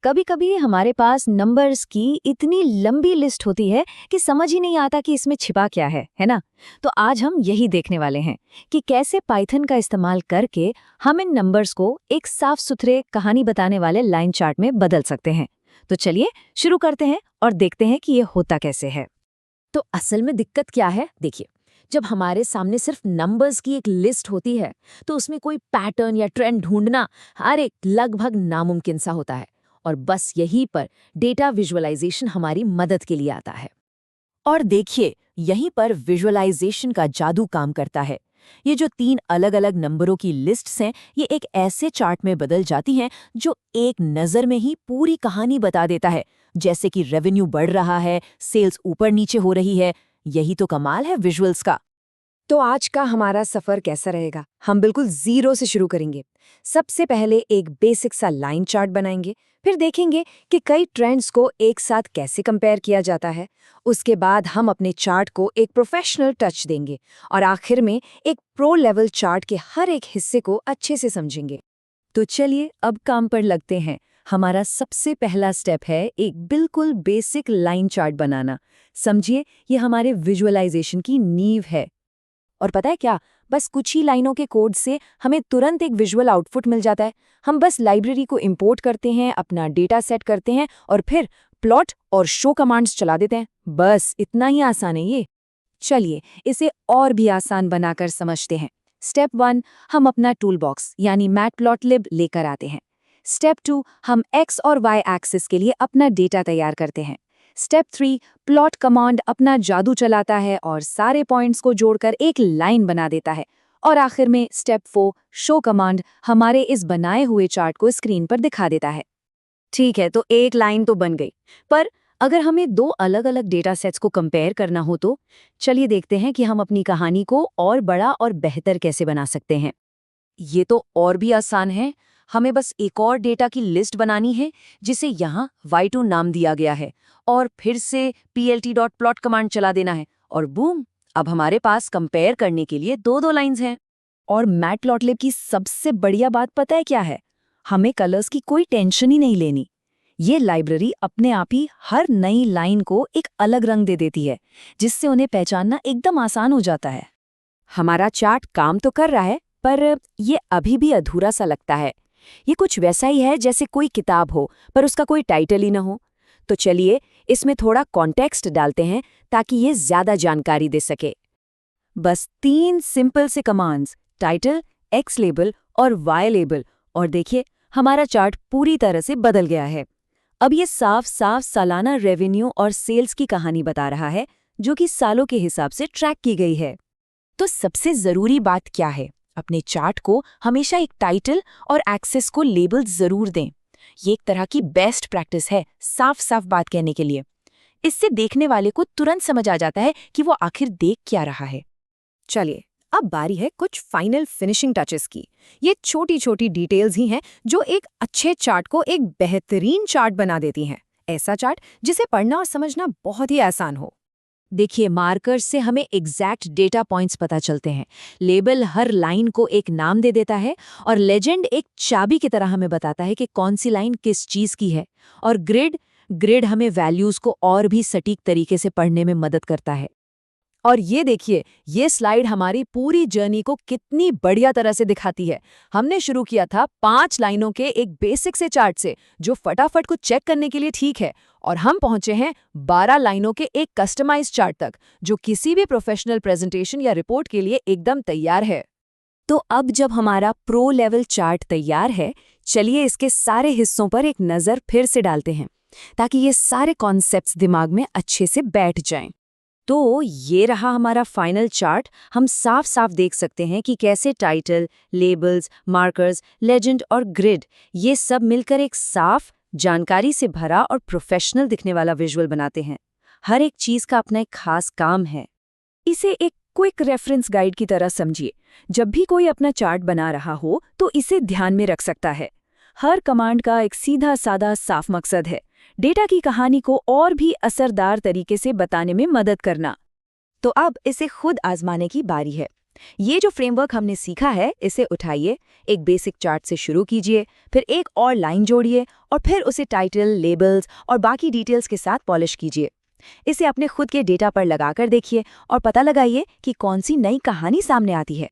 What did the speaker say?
कभी कभी हमारे पास नंबर्स की इतनी लंबी लिस्ट होती है कि समझ ही नहीं आता कि इसमें छिपा क्या है ना। तो आज हम यही देखने वाले हैं कि कैसे पाइथन का इस्तेमाल करके हम इन नंबर्स को एक साफ सुथरे कहानी बताने वाले लाइन चार्ट में बदल सकते हैं। तो चलिए शुरू करते हैं और देखते हैं कि ये होता कैसे है। तो असल में दिक्कत क्या है, देखिए, जब हमारे सामने सिर्फ नंबर्स की एक लिस्ट होती है तो उसमें कोई पैटर्न या ट्रेंड ढूंढना हर एक लगभग नामुमकिन सा होता है। और बस यहीं पर डेटा विजुअलाइजेशन हमारी मदद के लिए आता है। और देखिए, यहीं पर विजुअलाइजेशन का जादू काम करता है। ये जो 3 अलग अलग नंबरों की लिस्ट्स हैं, ये एक ऐसे चार्ट में बदल जाती हैं जो एक नज़र में ही पूरी कहानी बता देता है। जैसे कि रेवेन्यू बढ़ रहा है, सेल्स ऊपर नीचे हो रही है। यही तो कमाल है विजुअल्स का। तो आज का हमारा सफर कैसा रहेगा? हम बिल्कुल जीरो से शुरू करेंगे। सबसे पहले एक बेसिक सा लाइन चार्ट बनाएंगे, फिर देखेंगे कि कई ट्रेंड्स को एक साथ कैसे कंपेयर किया जाता है। उसके बाद हम अपने चार्ट को एक प्रोफेशनल टच देंगे और आखिर में एक प्रो लेवल चार्ट के हर एक हिस्से को अच्छे से समझेंगे। तो चलिए अब काम पर लगते हैं। हमारा सबसे पहला स्टेप है एक बिल्कुल बेसिक लाइन चार्ट बनाना। समझिए, ये हमारे विजुअलाइजेशन की नींव है। और पता है क्या, बस कुछ ही लाइनों के कोड से हमें तुरंत एक विजुअल आउटपुट मिल जाता है। हम बस लाइब्रेरी को इंपोर्ट करते हैं, अपना डेटा सेट करते हैं और फिर प्लॉट और शो कमांड्स चला देते हैं। बस इतना ही आसान है ये। चलिए इसे और भी आसान बनाकर समझते हैं। स्टेप 1, हम अपना टूल बॉक्स यानी मैटप्लॉटलिब लेकर आते हैं। स्टेप 2, हम एक्स और वाई एक्सिस के लिए अपना डेटा तैयार करते हैं। स्टेप 3, प्लॉट कमांड अपना जादू चलाता है और सारे पॉइंट्स को जोड़कर एक लाइन बना देता है। और आखिर में स्टेप 4, शो कमांड हमारे इस बनाए हुए चार्ट को स्क्रीन पर दिखा देता है। ठीक है, तो एक लाइन तो बन गई, पर अगर हमें 2 अलग अलग डेटा सेट्स को कंपेयर करना हो तो चलिए देखते हैं कि हम अपनी कहानी को और बड़ा और बेहतर कैसे बना सकते हैं। ये तो और भी आसान है। हमें बस एक और डेटा की लिस्ट बनानी है जिसे यहाँ y2 नाम दिया गया है और फिर से plt.plot कमांड चला देना है और बूम, अब हमारे पास कंपेयर करने के लिए 2 लाइंस हैं। और मैटप्लॉटलिब की सबसे बढ़िया बात पता है क्या है? हमें कलर्स की कोई टेंशन ही नहीं लेनी। ये लाइब्रेरी अपने आप ही हर नई लाइन को एक अलग रंग दे देती है, जिससे उन्हें पहचानना एकदम आसान हो जाता है। हमारा चार्ट काम तो कर रहा है, पर ये अभी भी अधूरा सा लगता है। ये कुछ वैसा ही है जैसे कोई किताब हो पर उसका कोई टाइटल ही न हो। तो चलिए इसमें थोड़ा कॉन्टेक्स्ट डालते हैं ताकि ये ज्यादा जानकारी दे सके। बस 3 सिंपल से कमांड्स, टाइटल, एक्स लेबल और वाई लेबल, और देखिए हमारा चार्ट पूरी तरह से बदल गया है। अब ये साफ साफ सालाना रेवेन्यू और सेल्स की कहानी बता रहा है, जो कि सालों के हिसाब से ट्रैक की गई है। तो सबसे जरूरी बात क्या है? अपने चार्ट को हमेशा एक टाइटल और एक्सेस को लेबल जरूर दें। ये एक तरह की बेस्ट प्रैक्टिस है साफ साफ बात कहने के लिए। इससे देखने वाले को तुरंत समझ आ जाता है कि वो आखिर देख क्या रहा है। चलिए अब बारी है कुछ फाइनल फिनिशिंग टचेस की। ये छोटी छोटी डिटेल्स ही हैं जो एक अच्छे चार्ट को एक बेहतरीन चार्ट बना देती हैं। ऐसा चार्ट जिसे पढ़ना और समझना बहुत ही आसान हो। देखिए, मार्कर से हमें एग्जैक्ट डेटा पॉइंट्स पता चलते हैं। लेबल हर लाइन को एक नाम दे देता है और लेजेंड एक चाबी की तरह हमें बताता है कि कौन सी लाइन किस चीज़ की है। और ग्रिड हमें वैल्यूज़ को और भी सटीक तरीके से पढ़ने में मदद करता है। और ये देखिए, ये स्लाइड हमारी पूरी जर्नी को कितनी बढ़िया तरह से दिखाती है। हमने शुरू किया था 5 लाइनों के एक बेसिक से चार्ट से जो फटाफट को चेक करने के लिए ठीक है, और हम पहुंचे हैं 12 लाइनों के एक कस्टमाइज्ड चार्ट तक जो किसी भी प्रोफेशनल प्रेजेंटेशन या रिपोर्ट के लिए एकदम तैयार है। तो अब जब हमारा प्रो लेवल चार्ट तैयार है, चलिए इसके सारे हिस्सों पर एक नज़र फिर से डालते हैं ताकि ये सारे कॉन्सेप्ट्स दिमाग में अच्छे से बैठ जाएं। तो ये रहा हमारा फाइनल चार्ट। हम साफ साफ देख सकते हैं कि कैसे टाइटल, लेबल्स, मार्कर्स, लेजेंड और ग्रिड ये सब मिलकर एक साफ, जानकारी से भरा और प्रोफेशनल दिखने वाला विजुअल बनाते हैं। हर एक चीज़ का अपना एक खास काम है। इसे एक क्विक रेफरेंस गाइड की तरह समझिए। जब भी कोई अपना चार्ट बना रहा हो तो इसे ध्यान में रख सकता है। हर कमांड का एक सीधा साधा साफ मकसद है, डेटा की कहानी को और भी असरदार तरीके से बताने में मदद करना। तो अब इसे खुद आजमाने की बारी है। ये जो फ्रेमवर्क हमने सीखा है, इसे उठाइए, एक बेसिक चार्ट से शुरू कीजिए, फिर एक और लाइन जोड़िए और फिर उसे टाइटल, लेबल्स और बाकी डिटेल्स के साथ पॉलिश कीजिए। इसे अपने खुद के डेटा पर लगाकर देखिए और पता लगाइए कि कौन सी नई कहानी सामने आती है।